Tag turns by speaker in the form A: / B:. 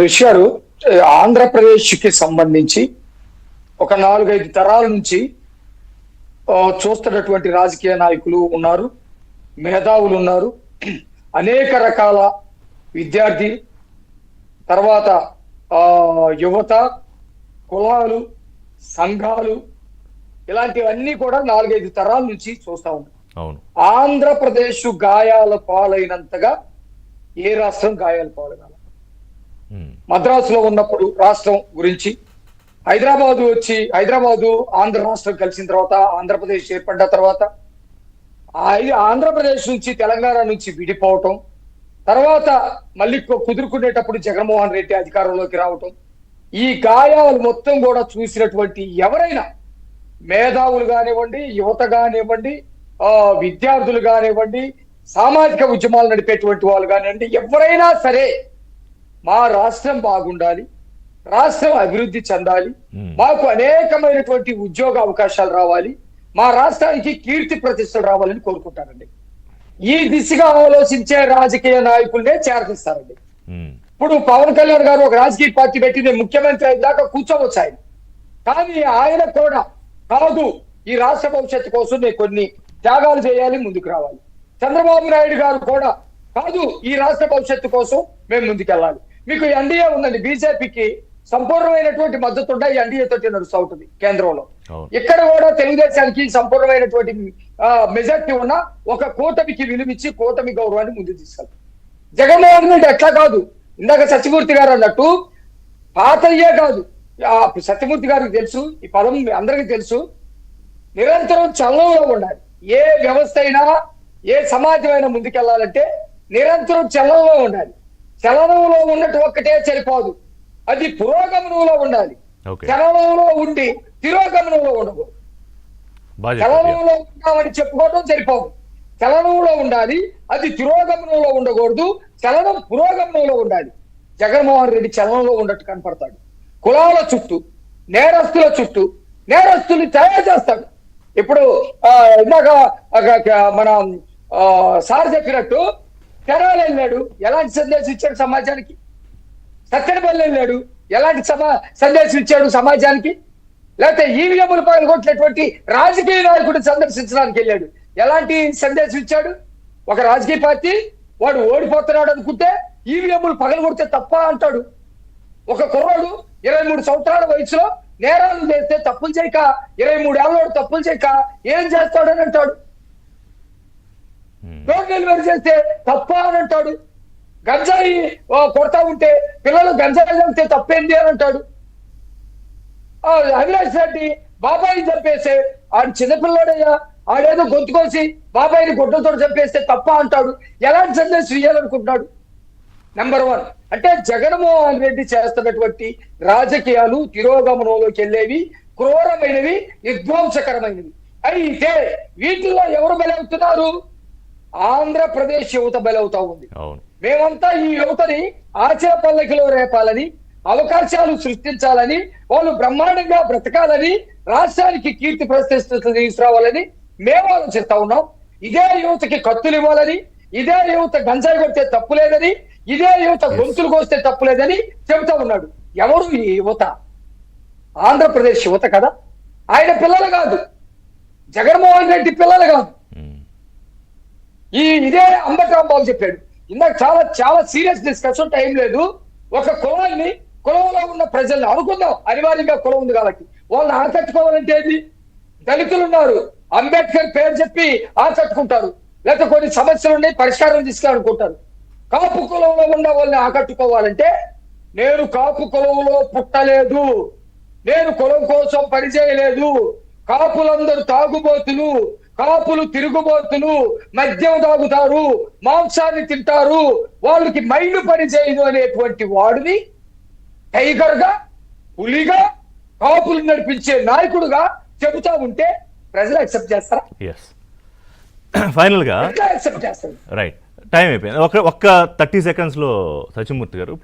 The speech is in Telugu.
A: రిషి గారు, ఆంధ్రప్రదేశ్కి సంబంధించి ఒక 4-5 తరాల నుంచి చూస్తున్నటువంటి రాజకీయ నాయకులు ఉన్నారు, మేధావులు ఉన్నారు, అనేక రకాల విద్యార్థి, తర్వాత యువత, కులాలు, సంఘాలు, ఇలాంటివన్నీ కూడా 4-5 తరాల నుంచి చూస్తా ఉన్నాం.
B: అవును.
A: ఆంధ్రప్రదేశ్ గాయాల పాలైనంతగా ఏ రాష్ట్రం గాయాల పాలగాల. మద్రాసులో ఉన్నప్పుడు రాష్ట్రం గురించి, హైదరాబాదు ఆంధ్ర రాష్ట్రం కలిసిన తర్వాత, ఆంధ్రప్రదేశ్ ఏర్పడ్డ తర్వాత, ఆంధ్రప్రదేశ్ నుంచి తెలంగాణ నుంచి విడిపోవటం, తర్వాత మళ్ళీ కుదురుకునేటప్పుడు జగన్మోహన్ రెడ్డి అధికారంలోకి రావటం, ఈ గాయాలు మొత్తం కూడా చూసినటువంటి ఎవరైనా మేధావులు కానివ్వండి, యువత కానివ్వండి, విద్యార్థులు కానివ్వండి, సామాజిక ఉద్యమాలు నడిపేటువంటి వాళ్ళు కానివ్వండి, ఎవరైనా సరే మా రాష్ట్రం బాగుండాలి, రాష్ట్రం అభివృద్ధి చెందాలి, మాకు అనేకమైనటువంటి ఉద్యోగ అవకాశాలు రావాలి, మా రాష్ట్రానికి కీర్తి ప్రతిష్టలు రావాలని కోరుకుంటారండి. ఈ దిశగా ఆలోచించే రాజకీయ నాయకులనే చేరదీస్తారండి. ఇప్పుడు పవన్ కళ్యాణ్ గారు ఒక రాజకీయ పార్టీ పెట్టి నేను ముఖ్యమంత్రి అయ్యేదాకా కూర్చోవచ్చు ఆయన, కానీ ఆయన కూడా కాదు, ఈ రాష్ట్ర భవిష్యత్తు కోసం నేను కొన్ని త్యాగాలు చేయాలి, ముందుకు రావాలి. చంద్రబాబు నాయుడు గారు కూడా కాదు, ఈ రాష్ట్ర భవిష్యత్తు కోసం మేము ముందుకెళ్ళాలి. మీకు ఎన్డీఏ ఉందండి, బీజేపీకి సంపూర్ణమైనటువంటి మద్దతు ఉంటే ఎన్డీఏ తోటి నడుస్తూ ఉంటుంది కేంద్రంలో. ఇక్కడ కూడా తెలుగుదేశానికి సంపూర్ణమైనటువంటి మెజార్టీ ఉన్న ఒక కూటమికి విలువిచ్చి కూటమి గౌరవాన్ని ముందుకు తీసుకెళ్తాం. జగన్మోహన్ రెడ్డి ఎట్లా కాదు, ఇందాక సత్యమూర్తి గారు అన్నట్టు పాతయ్యే కాదు, సత్యమూర్తి గారికి తెలుసు, ఈ పదం అందరికీ తెలుసు, నిరంతరం చలనంలో ఉండాలి. ఏ వ్యవస్థ అయినా, ఏ సమాజం అయినా ముందుకెళ్లాలంటే నిరంతరం చలనంలో ఉండాలి. చలనంలో ఉన్నట్టు ఒక్కటే సరిపోదు, అది పురోగమనంలో ఉండాలి. చలనంలో ఉండి తిరోగమనంలో ఉండకూడదు. చలనంలో ఉన్నామని చెప్పుకోవడం సరిపోదు, చలనంలో ఉండాలి, అది తిరోగమనంలో ఉండకూడదు, చలనం పురోగమనంలో ఉండాలి. జగన్మోహన్ రెడ్డి చలనంలో ఉన్నట్టు కనపడతాడు. కులాల చుట్టూ, నేరస్తుల చుట్టూ, నేరస్తుల్ని తయారు చేస్తాడు. ఇప్పుడు ఇందాక మన సార్ చెప్పినట్టు తెరాలు వెళ్ళాడు, ఎలాంటి సందేశం ఇచ్చాడు సమాజానికి? సత్తెనపల్లి వెళ్ళాడు, ఎలాంటి సందేశం ఇచ్చాడు సమాజానికి? లేకపోతే ఈవీఎంలు పగలగొట్టినటువంటి రాజకీయ నాయకుడిని సందర్శించడానికి వెళ్ళాడు, ఎలాంటి సందేశం ఇచ్చాడు? ఒక రాజకీయ పార్టీ వాడు ఓడిపోతున్నాడు అనుకుంటే ఈవీఎంలు పగలగొడితే తప్ప అంటాడు. ఒక కుర్రాడు 23 సంవత్సరాల వయసులో నేరాలు చేస్తే తప్పులు చేయక, 23 ఏళ్ళోడు తప్పులు చేయక ఏం చేస్తాడని అంటాడు. డోర్ డెలివరీ చేస్తే తప్ప అని అంటాడు. గంజాయి కొడతా ఉంటే పిల్లలు గంజాయి చంపితే తప్పేంది అని అంటాడు. అవినాష్ రెడ్డి బాబాయిని చంపేస్తే ఆడు చిన్నపిల్లడయ్యా, ఆడేదో గొంతు కోసి బాబాయిని గుడ్డలతో చంపేస్తే తప్ప అంటాడు. ఎలాంటి సందేశం ఇయ్యాలనుకుంటున్నాడు? నెంబర్ 1 అంటే జగన్మోహన్ రెడ్డి చేస్తున్నటువంటి రాజకీయాలు తిరోగమనంలోకి వెళ్ళేవి, క్రూరమైనవి, విధ్వంసకరమైనవి. అయితే వీటిల్లో ఎవరు బలవుతున్నారు? ఆంధ్రప్రదేశ్ యువత బలవుతా ఉంది. మేమంతా ఈ యువతని ఆచర పల్లకిలో రేపాలని, అవకాశాలు సృష్టించాలని, వాళ్ళు బ్రహ్మాండంగా బ్రతకాలని, రాష్ట్రానికి కీర్తి ప్రతిష్టలు తీసుకురావాలని మేము ఆలోచిస్తా ఉన్నాం. ఇదే యువతకి కత్తులు ఇవ్వాలని, ఇదే యువత గంజాయి కొడితే తప్పు లేదని, ఇదే యువత గొంతులు కోస్తే తప్పు లేదని చెబుతా ఉన్నాడు. ఎవరు ఈ యువత? ఆంధ్రప్రదేశ్ యువత కదా. ఆయన పిల్లలు కాదు, జగన్మోహన్ రెడ్డి పిల్లలు కాదు. ఇదే అంబట్రాంబాబు చెప్పాడు ఇందాక, చాలా సీరియస్ డిస్కషన్, టైం లేదు. ఒక కులాన్ని, కులంలో ఉన్న ప్రజల్ని అనుకుందాం, అనివార్యంగా కులం ఉంది కాబట్టి వాళ్ళని ఆకట్టుకోవాలంటే ఏంది? దళితులు ఉన్నారు, అంబేద్కర్ పేరు చెప్పి ఆకట్టుకుంటారు, లేకపోతే కొన్ని సమస్యలు ఉన్నాయి పరిష్కారం తీసుకోవాలనుకుంటారు. కాపు కులంలో ఉన్న వాళ్ళని ఆకట్టుకోవాలంటే, నేను కాపు కులంలో పుట్టలేదు, నేను కులం కోసం పనిచేయలేదు, కాపులందరూ తాగుబోతులు, కాపులు తిరుగుబోతులు, మద్యం తాగుతారు, మాంసాన్ని తింటారు, వాళ్ళకి మైండ్ పని చేయదు అనేటువంటి వాడిని టైగర్ గా, పులిగా, కాపులు నడిపించే నాయకుడుగా చెబుతా ఉంటే ప్రజలు యాక్సెప్ట్ చేస్తారా?
B: ఫైనల్ గా
A: యాక్సెప్ట్ చేస్తారు.
B: రైట్, టైం అయిపోయింది. ఒక్క 30 సెకండ్స్ లో సత్యమూర్తి గారు